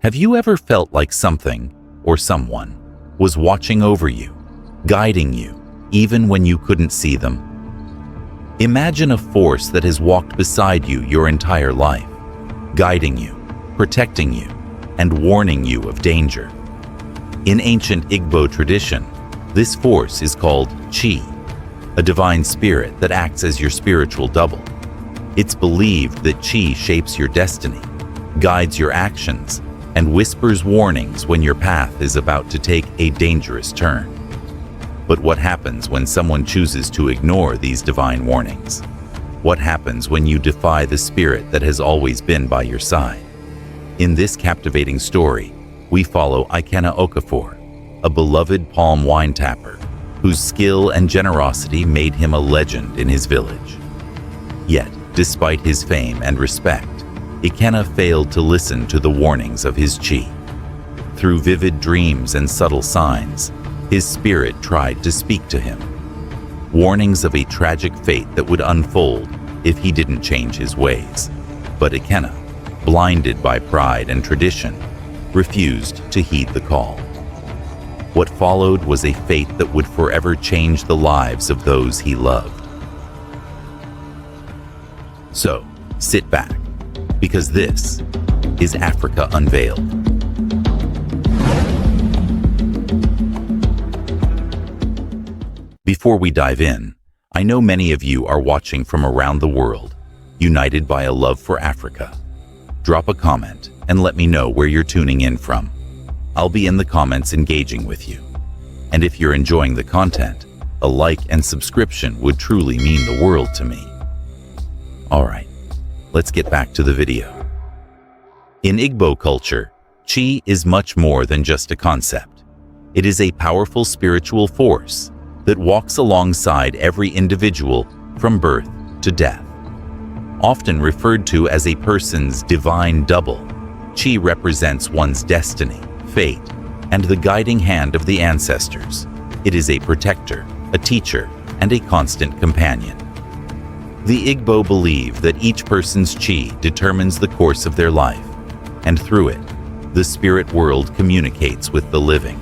Have you ever felt like something, or someone, was watching over you, guiding you, even when you couldn't see them? Imagine a force that has walked beside you your entire life, guiding you, protecting you, and warning you of danger. In ancient Igbo tradition, this force is called Chi, a divine spirit that acts as your spiritual double. It's believed that Chi shapes your destiny, guides your actions, and whispers warnings when your path is about to take a dangerous turn. But what happens when someone chooses to ignore these divine warnings? What happens when you defy the spirit that has always been by your side? In this captivating story, we follow Ikenna Okafor, a beloved palm wine tapper, whose skill and generosity made him a legend in his village. Yet, despite his fame and respect, Ikenna failed to listen to the warnings of his Chi. Through vivid dreams and subtle signs, his spirit tried to speak to him. Warnings of a tragic fate that would unfold if he didn't change his ways. But Ikenna, blinded by pride and tradition, refused to heed the call. What followed was a fate that would forever change the lives of those he loved. So, sit back, because this is Africa Unveiled. Before we dive in, I know many of you are watching from around the world, united by a love for Africa. Drop a comment and let me know where you're tuning in from. I'll be in the comments engaging with you. And if you're enjoying the content, a like and subscription would truly mean the world to me. All right, let's get back to the video. In Igbo culture, Chi is much more than just a concept. It is a powerful spiritual force that walks alongside every individual from birth to death. Often referred to as a person's divine double, Chi represents one's destiny, fate, and the guiding hand of the ancestors. It is a protector, a teacher, and a constant companion. The Igbo believe that each person's Chi determines the course of their life, and through it, the spirit world communicates with the living.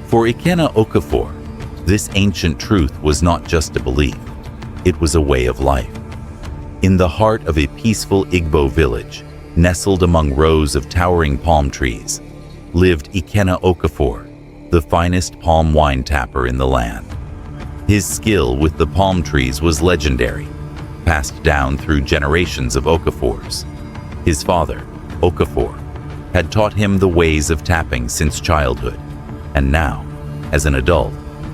For Ikenna Okafor, this ancient truth was not just a belief, it was a way of life. In the heart of a peaceful Igbo village, nestled among rows of towering palm trees, lived Ikenna Okafor, the finest palm wine tapper in the land. His skill with the palm trees was legendary, passed down through generations of Okafors. His father, Okafor, had taught him the ways of tapping since childhood, and now, as an adult,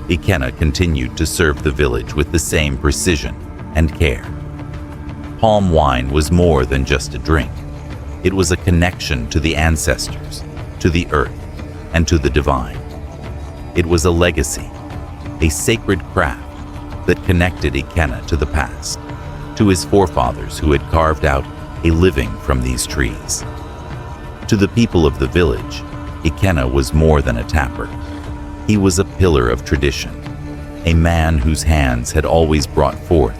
Ikenna continued to serve the village with the same precision and care. Palm wine was more than just a drink. It was a connection to the ancestors, to the earth, and to the divine. It was a legacy, a sacred craft that connected Ikenna to the past, to his forefathers who had carved out a living from these trees. To the people of the village, Ikenna was more than a tapper. He was a pillar of tradition, a man whose hands had always brought forth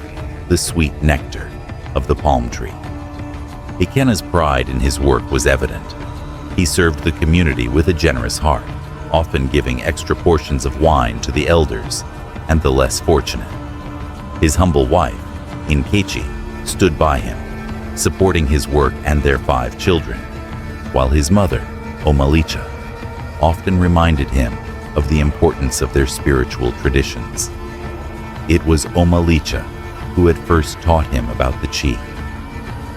the sweet nectar of the palm tree. Ikenna's pride in his work was evident. He served the community with a generous heart, often giving extra portions of wine to the elders and the less fortunate. His humble wife, Ikenna, stood by him, supporting his work and their 5 children, while his mother, Omalicha, often reminded him of the importance of their spiritual traditions. It was Omalicha who had first taught him about the Chi,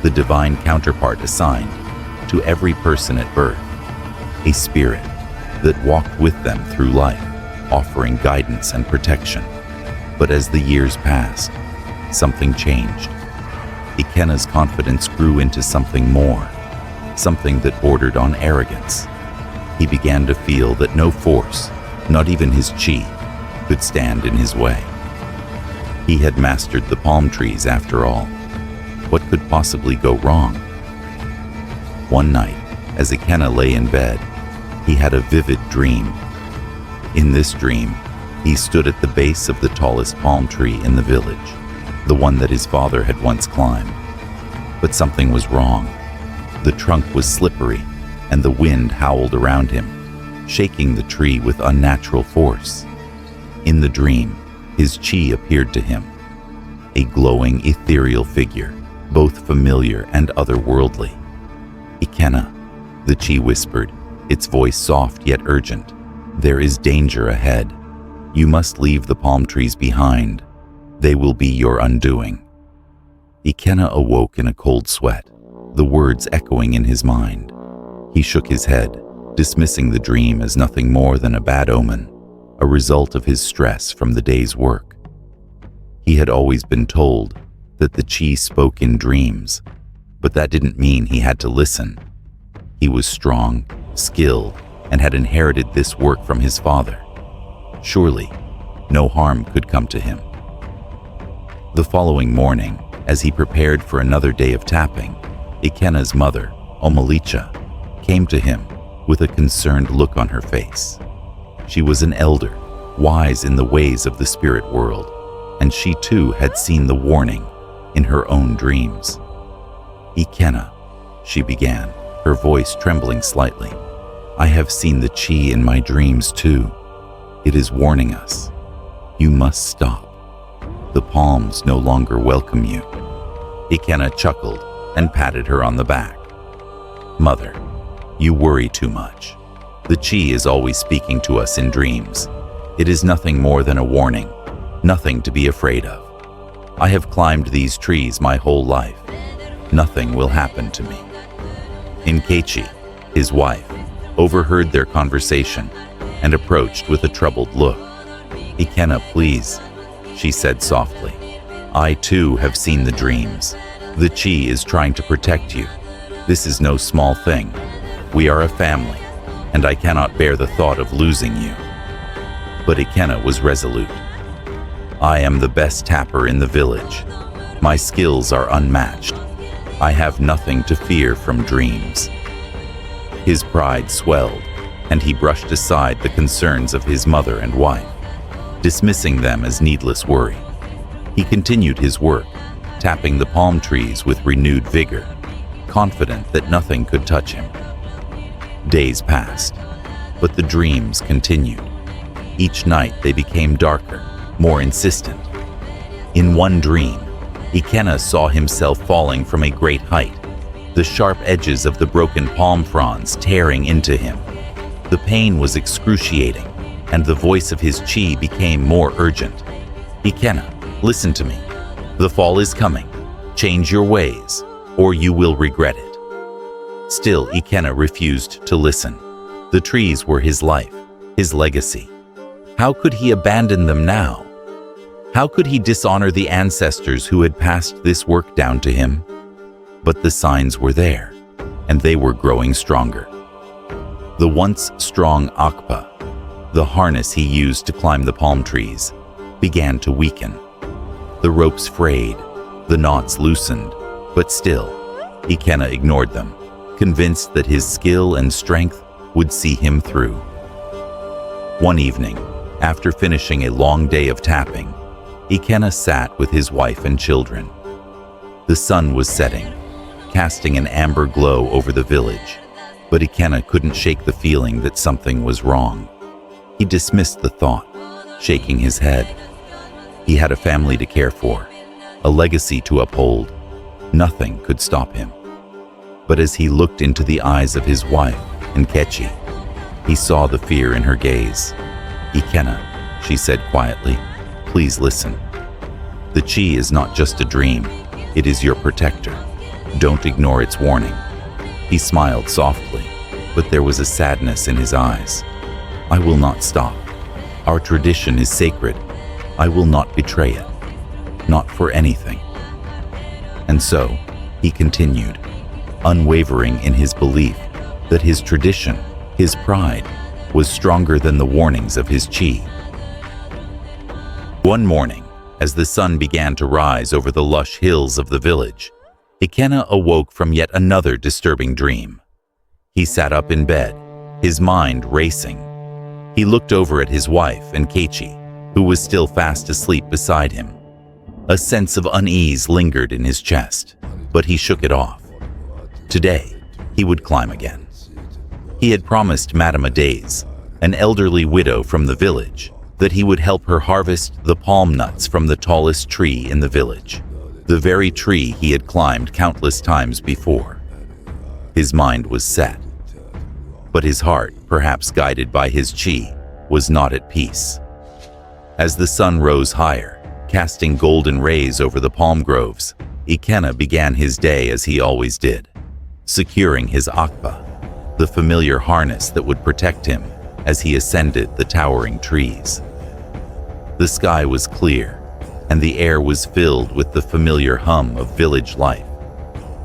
the divine counterpart assigned to every person at birth, a spirit that walked with them through life, offering guidance and protection. But as the years passed, something changed. Ikenna's confidence grew into something more, something that bordered on arrogance. He began to feel that no force, not even his Chi, could stand in his way. He had mastered the palm trees after all. What could possibly go wrong? One night, as Ikenna lay in bed, he had a vivid dream. In this dream, he stood at the base of the tallest palm tree in the village, the one that his father had once climbed. But something was wrong. The trunk was slippery, and the wind howled around him, shaking the tree with unnatural force. In the dream, his chi appeared to him, a glowing, ethereal figure, both familiar and otherworldly. "Ikenna," the chi whispered, its voice soft yet urgent. "There is danger ahead. You must leave the palm trees behind. They will be your undoing." Ikenna awoke in a cold sweat, the words echoing in his mind. He shook his head, dismissing the dream as nothing more than a bad omen, a result of his stress from the day's work. He had always been told that the chi spoke in dreams, but that didn't mean he had to listen. He was strong, skilled, and had inherited this work from his father. Surely, no harm could come to him. The following morning, as he prepared for another day of tapping, Ikenna's mother, Omalicha, came to him with a concerned look on her face. She was an elder, wise in the ways of the spirit world, and she too had seen the warning in her own dreams. "Ikenna," she began, her voice trembling slightly, "I have seen the chi in my dreams too. It is warning us. You must stop. The palms no longer welcome you." Ikenna chuckled and patted her on the back. "Mother, you worry too much. The chi is always speaking to us in dreams. It is nothing more than a warning, nothing to be afraid of. I have climbed these trees my whole life. Nothing will happen to me." Inkechi, his wife, overheard their conversation and approached with a troubled look. "Ikenna, please," she said softly. "I too have seen the dreams. The chi is trying to protect you. This is no small thing. We are a family, and I cannot bear the thought of losing you." But Ikenna was resolute. "I am the best tapper in the village. My skills are unmatched. I have nothing to fear from dreams." His pride swelled, and he brushed aside the concerns of his mother and wife, dismissing them as needless worry. He continued his work, tapping the palm trees with renewed vigor, confident that nothing could touch him. Days passed, but the dreams continued. Each night they became darker, more insistent. In one dream, Ikenna saw himself falling from a great height, the sharp edges of the broken palm fronds tearing into him. The pain was excruciating, and the voice of his chi became more urgent. "Ikenna, listen to me. The fall is coming. Change your ways, or you will regret it." Still, Ikenna refused to listen. The trees were his life, his legacy. How could he abandon them now? How could he dishonor the ancestors who had passed this work down to him? But the signs were there, and they were growing stronger. The once strong Akpa, the harness he used to climb the palm trees, began to weaken. The ropes frayed, the knots loosened, but still, Ikenna ignored them, convinced that his skill and strength would see him through. One evening, after finishing a long day of tapping, Ikenna sat with his wife and children. The sun was setting, casting an amber glow over the village, but Ikenna couldn't shake the feeling that something was wrong. He dismissed the thought, shaking his head. He had a family to care for, a legacy to uphold. Nothing could stop him. But as he looked into the eyes of his wife, Nkechi, he saw the fear in her gaze. "Ikenna," she said quietly, "please listen. The chi is not just a dream. It is your protector. Don't ignore its warning." He smiled softly, but there was a sadness in his eyes. "I will not stop. Our tradition is sacred. I will not betray it. Not for anything." And so, he continued, unwavering in his belief that his tradition, his pride, was stronger than the warnings of his chi. One morning, as the sun began to rise over the lush hills of the village, Ikenna awoke from yet another disturbing dream. He sat up in bed, his mind racing. He looked over at his wife, Nkechi, who was still fast asleep beside him. A sense of unease lingered in his chest, but he shook it off. Today, he would climb again. He had promised Madame Adès, an elderly widow from the village, that he would help her harvest the palm nuts from the tallest tree in the village, the very tree he had climbed countless times before. His mind was set, but his heart, perhaps guided by his chi, was not at peace. As the sun rose higher, casting golden rays over the palm groves, Ikenna began his day as he always did, securing his akpa, the familiar harness that would protect him as he ascended the towering trees. The sky was clear, and the air was filled with the familiar hum of village life,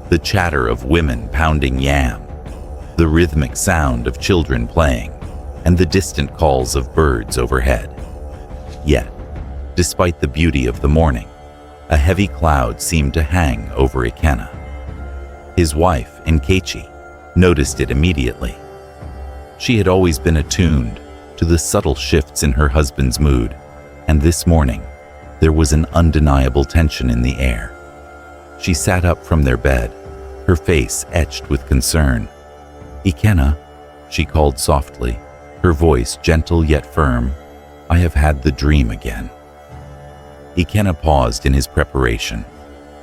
the chatter of women pounding yam, the rhythmic sound of children playing, and the distant calls of birds overhead. Yet, despite the beauty of the morning, a heavy cloud seemed to hang over Ikenna. His wife, Nkechi, noticed it immediately. She had always been attuned to the subtle shifts in her husband's mood, and this morning, there was an undeniable tension in the air. She sat up from their bed, her face etched with concern. "Ikenna," she called softly, her voice gentle yet firm, "I have had the dream again." Ikenna paused in his preparation,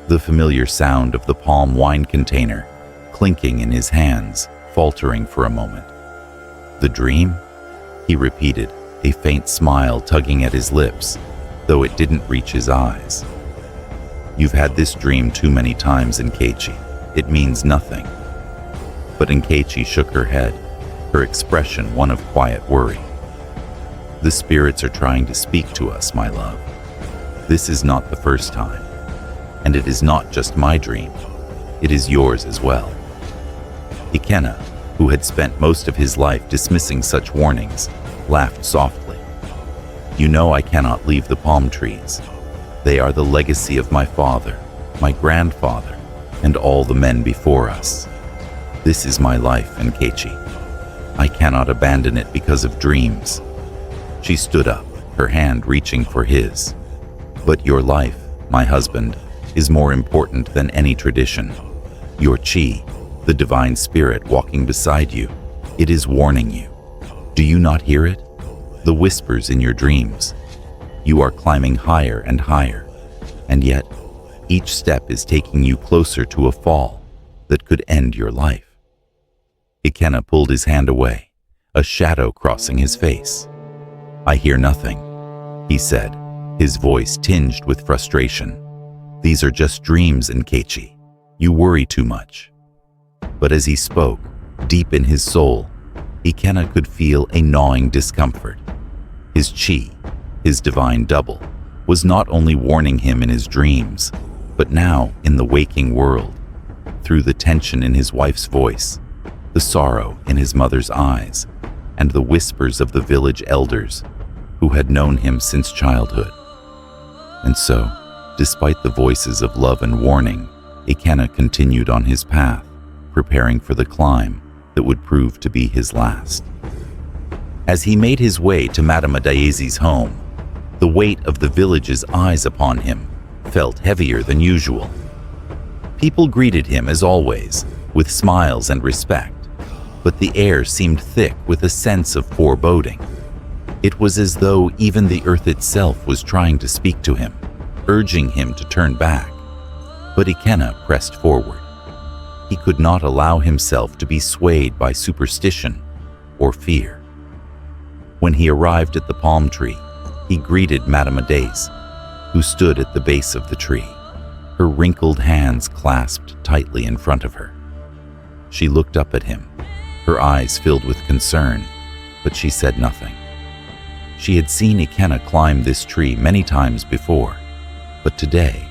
the familiar sound of the palm wine container clinking in his hands, faltering for a moment. "The dream?" he repeated, a faint smile tugging at his lips, though it didn't reach his eyes. "You've had this dream too many times, Nkechi. It means nothing." But Nkechi shook her head, her expression one of quiet worry. "The spirits are trying to speak to us, my love. This is not the first time, and it is not just my dream. It is yours as well." Ikenna, who had spent most of his life dismissing such warnings, laughed softly. "You know I cannot leave the palm trees. They are the legacy of my father, my grandfather, and all the men before us. This is my life, Nkechi. I cannot abandon it because of dreams." She stood up, her hand reaching for his. "But your life, my husband, is more important than any tradition. Your chi, the divine spirit walking beside you, it is warning you. Do you not hear it? The whispers in your dreams. You are climbing higher and higher, and yet each step is taking you closer to a fall that could end your life." Ikenna pulled his hand away, a shadow crossing his face. "I hear nothing," he said, his voice tinged with frustration. "These are just dreams, Nkechi. You worry too much." But as he spoke, deep in his soul, Ikenna could feel a gnawing discomfort. His chi, his divine double, was not only warning him in his dreams, but now in the waking world, through the tension in his wife's voice, the sorrow in his mother's eyes, and the whispers of the village elders who had known him since childhood. And so, despite the voices of love and warning, Ikenna continued on his path, preparing for the climb that would prove to be his last. As he made his way to Madame Adèse's home, the weight of the village's eyes upon him felt heavier than usual. People greeted him as always, with smiles and respect, but the air seemed thick with a sense of foreboding. It was as though even the earth itself was trying to speak to him, urging him to turn back. But Ikenna pressed forward. He could not allow himself to be swayed by superstition or fear. When he arrived at the palm tree, he greeted Madame Adès, who stood at the base of the tree, her wrinkled hands clasped tightly in front of her. She looked up at him, her eyes filled with concern, but she said nothing. She had seen Ikenna climb this tree many times before, but today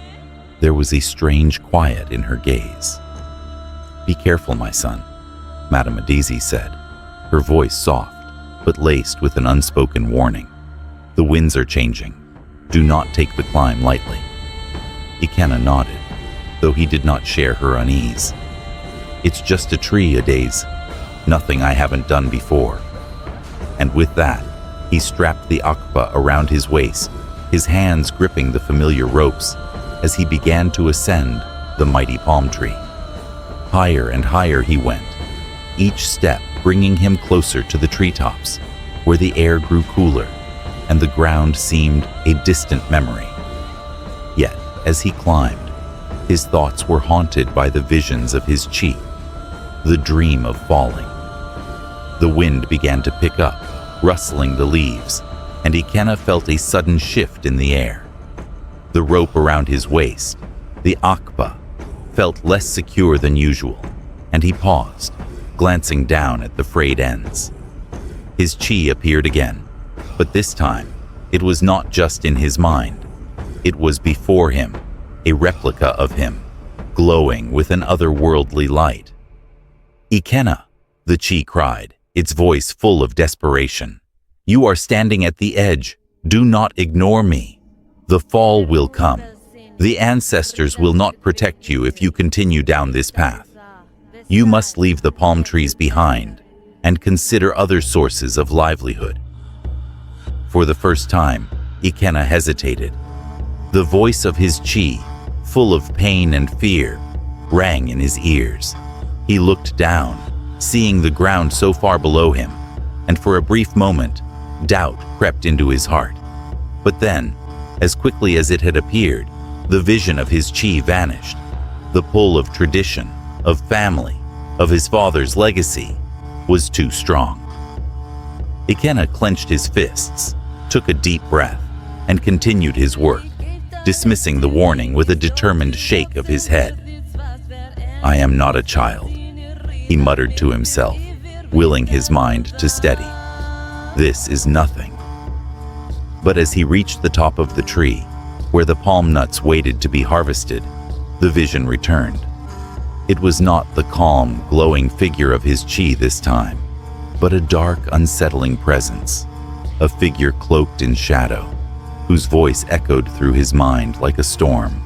there was a strange quiet in her gaze. "Be careful, my son," Madame Adès said, her voice soft but laced with an unspoken warning. "The winds are changing. Do not take the climb lightly." Ikenna nodded, though he did not share her unease. "It's just a tree, Adès. Nothing I haven't done before." And with that, he strapped the akpa around his waist, his hands gripping the familiar ropes as he began to ascend the mighty palm tree. Higher and higher he went, each step bringing him closer to the treetops, where the air grew cooler and the ground seemed a distant memory. Yet, as he climbed, his thoughts were haunted by the visions of his chief, the dream of falling. The wind began to pick up, rustling the leaves, and Ikenna felt a sudden shift in the air. The rope around his waist, the akpa, felt less secure than usual, and he paused, glancing down at the frayed ends. His chi appeared again, but this time it was not just in his mind. It was before him, a replica of him, glowing with an otherworldly light. "Ikenna," the chi cried, its voice full of desperation. "You are standing at the edge. Do not ignore me. The fall will come. The ancestors will not protect you if you continue down this path. You must leave the palm trees behind and consider other sources of livelihood." For the first time, Ikenna hesitated. The voice of his chi, full of pain and fear, rang in his ears. He looked down, seeing the ground so far below him, and for a brief moment, doubt crept into his heart. But then, as quickly as it had appeared, the vision of his chi vanished. The pull of tradition, of family, of his father's legacy, was too strong. Ikenna clenched his fists, took a deep breath, and continued his work, dismissing the warning with a determined shake of his head. "I am not a child," he muttered to himself, willing his mind to steady. "This is nothing." But as he reached the top of the tree, where the palm nuts waited to be harvested, the vision returned. It was not the calm, glowing figure of his chi this time, but a dark, unsettling presence, a figure cloaked in shadow, whose voice echoed through his mind like a storm.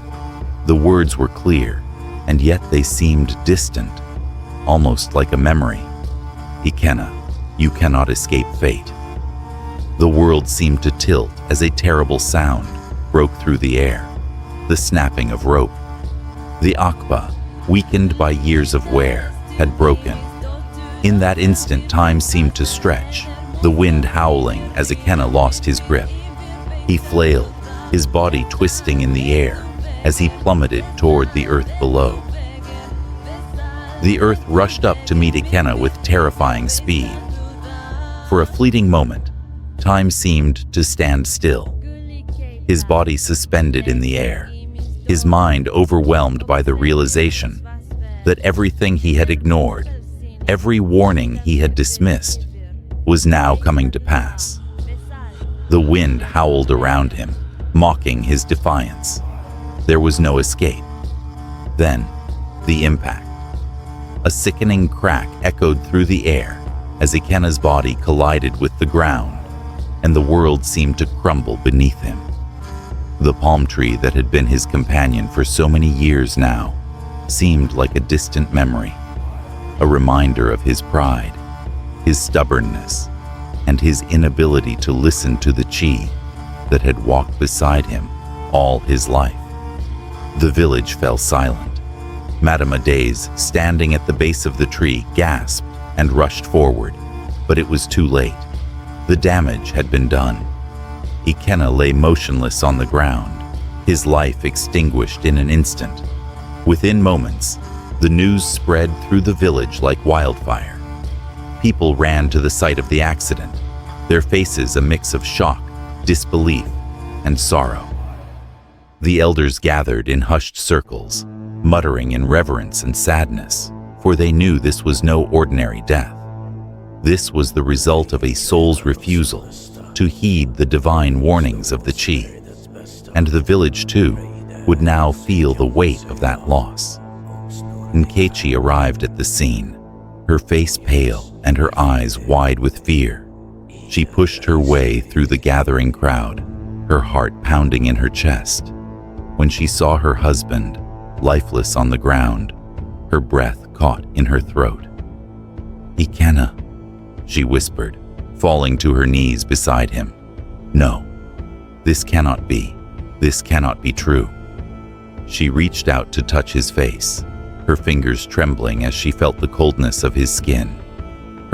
The words were clear, and yet they seemed distant, almost like a memory. "Ikenna, you cannot escape fate." The world seemed to tilt as a terrible sound broke through the air, the snapping of rope. The akpa, weakened by years of wear, had broken. In that instant, time seemed to stretch, the wind howling as Ikenna lost his grip. He flailed, his body twisting in the air as he plummeted toward the earth below. The earth rushed up to meet Ikenna with terrifying speed. For a fleeting moment, time seemed to stand still. His body suspended in the air, his mind overwhelmed by the realization that everything he had ignored, every warning he had dismissed, was now coming to pass. The wind howled around him, mocking his defiance. There was no escape. Then, the impact. A sickening crack echoed through the air as Ikenna's body collided with the ground, and the world seemed to crumble beneath him. The palm tree that had been his companion for so many years now seemed like a distant memory, a reminder of his pride, his stubbornness, and his inability to listen to the chi that had walked beside him all his life. The village fell silent. Madame Adès, standing at the base of the tree, gasped and rushed forward, but it was too late. The damage had been done. Ikenna lay motionless on the ground, his life extinguished in an instant. Within moments, the news spread through the village like wildfire. People ran to the site of the accident, their faces a mix of shock, disbelief, and sorrow. The elders gathered in hushed circles, muttering in reverence and sadness, for they knew this was no ordinary death. This was the result of a soul's refusal to heed the divine warnings of the chi, and the village, too, would now feel the weight of that loss. Nkechi arrived at the scene, her face pale and her eyes wide with fear. She pushed her way through the gathering crowd, her heart pounding in her chest. When she saw her husband, lifeless on the ground, her breath caught in her throat. "Ikenna," she whispered, falling to her knees beside him. "No, this cannot be. This cannot be true." She reached out to touch his face, her fingers trembling as she felt the coldness of his skin.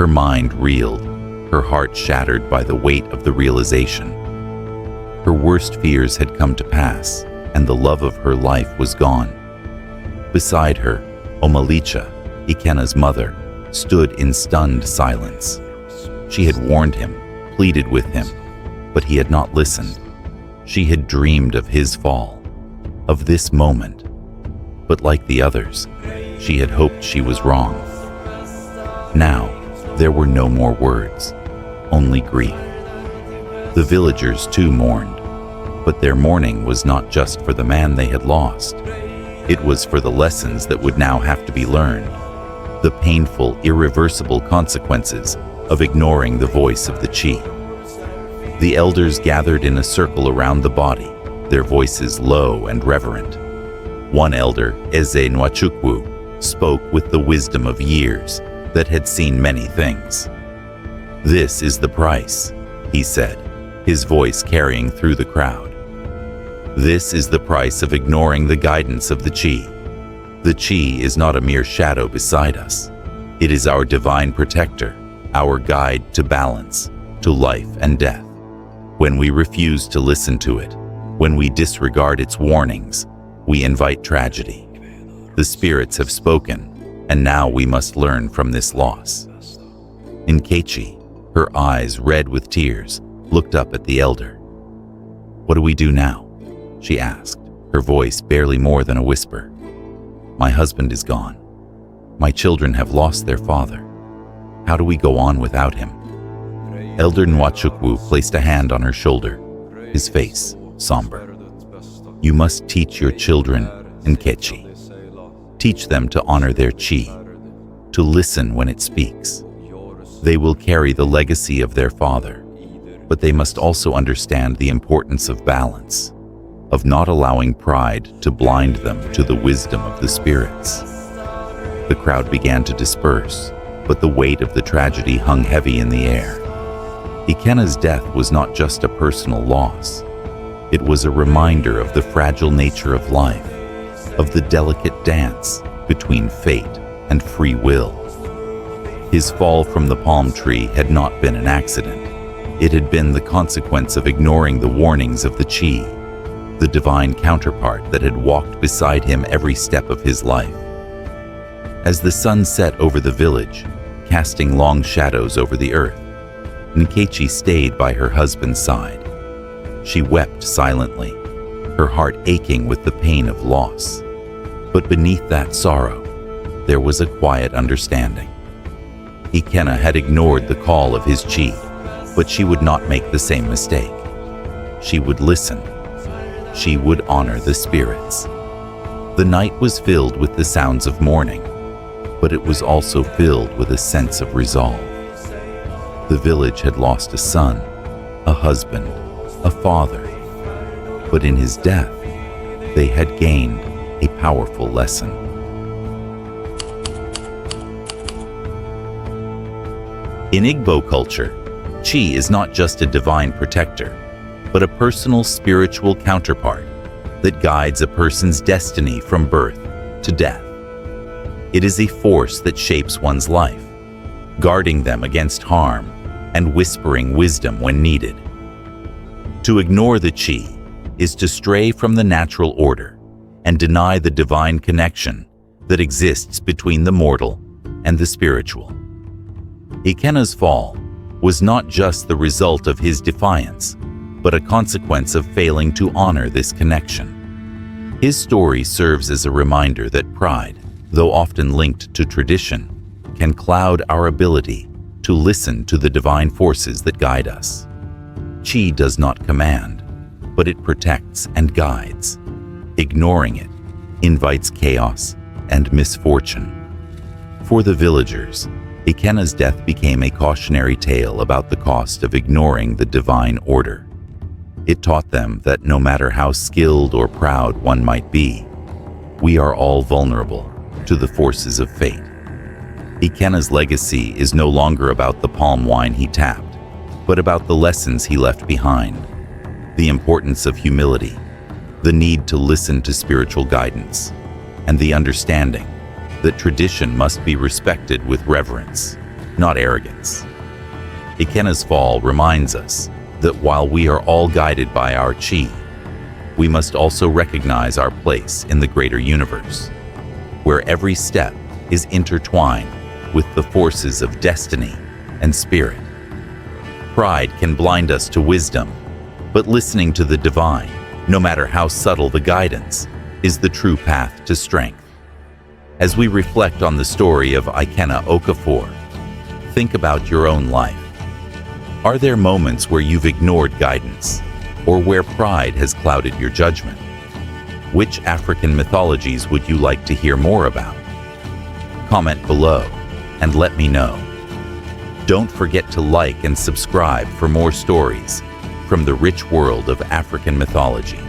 Her mind reeled, her heart shattered by the weight of the realization. Her worst fears had come to pass, and the love of her life was gone. Beside her, Omalicha, Ikenna's mother, stood in stunned silence. She had warned him, pleaded with him, but he had not listened. She had dreamed of his fall, of this moment. But like the others, she had hoped she was wrong. Now, there were no more words, only grief. The villagers too mourned, but their mourning was not just for the man they had lost. It was for the lessons that would now have to be learned, the painful, irreversible consequences of ignoring the voice of the chi. The elders gathered in a circle around the body, their voices low and reverent. One elder, Eze Nwachukwu, spoke with the wisdom of years that had seen many things. "This is the price," he said, his voice carrying through the crowd. "This is the price of ignoring the guidance of the chi. The chi is not a mere shadow beside us. It is our divine protector, our guide to balance, to life and death. When we refuse to listen to it, when we disregard its warnings, we invite tragedy. The spirits have spoken, and now we must learn from this loss." Nkechi, her eyes red with tears, looked up at the elder. "What do we do now?" she asked, her voice barely more than a whisper. "My husband is gone. My children have lost their father. How do we go on without him?" Elder Nwachukwu placed a hand on her shoulder, his face somber. "You must teach your children, Nkechi. Teach them to honor their chi, to listen when it speaks. They will carry the legacy of their father, but they must also understand the importance of balance, of not allowing pride to blind them to the wisdom of the spirits." The crowd began to disperse, but the weight of the tragedy hung heavy in the air. Ikenna's death was not just a personal loss. It was a reminder of the fragile nature of life, of the delicate dance between fate and free will. His fall from the palm tree had not been an accident. It had been the consequence of ignoring the warnings of the chi, the divine counterpart that had walked beside him every step of his life. As the sun set over the village, casting long shadows over the earth, Nkechi stayed by her husband's side. She wept silently, her heart aching with the pain of loss. But beneath that sorrow, there was a quiet understanding. Ikenna had ignored the call of his chi, but she would not make the same mistake. She would listen. She would honor the spirits. The night was filled with the sounds of mourning, but it was also filled with a sense of resolve. The village had lost a son, a husband, a father, but in his death, they had gained a powerful lesson. In Igbo culture, Chi is not just a divine protector, but a personal spiritual counterpart that guides a person's destiny from birth to death. It is a force that shapes one's life, guarding them against harm and whispering wisdom when needed. To ignore the Chi is to stray from the natural order and deny the divine connection that exists between the mortal and the spiritual. Ikenna's fall was not just the result of his defiance, but a consequence of failing to honor this connection. His story serves as a reminder that pride, though often linked to tradition, can cloud our ability to listen to the divine forces that guide us. Chi does not command, but it protects and guides. Ignoring it invites chaos and misfortune. For the villagers, Ikenna's death became a cautionary tale about the cost of ignoring the divine order. It taught them that no matter how skilled or proud one might be, we are all vulnerable to the forces of fate. Ikenna's legacy is no longer about the palm wine he tapped, but about the lessons he left behind, the importance of humility, the need to listen to spiritual guidance, and the understanding that tradition must be respected with reverence. not arrogance. Ikenna's fall reminds us that while we are all guided by our chi, we must also recognize our place in the greater universe, where every step is intertwined with the forces of destiny and spirit. Pride can blind us to wisdom, but listening to the divine, no matter how subtle the guidance, is the true path to strength. As we reflect on the story of Ikenna Okafor, think about your own life. Are there moments where you've ignored guidance, or where pride has clouded your judgment? Which African mythologies would you like to hear more about? Comment below and let me know. Don't forget to like and subscribe for more stories from the rich world of African mythology.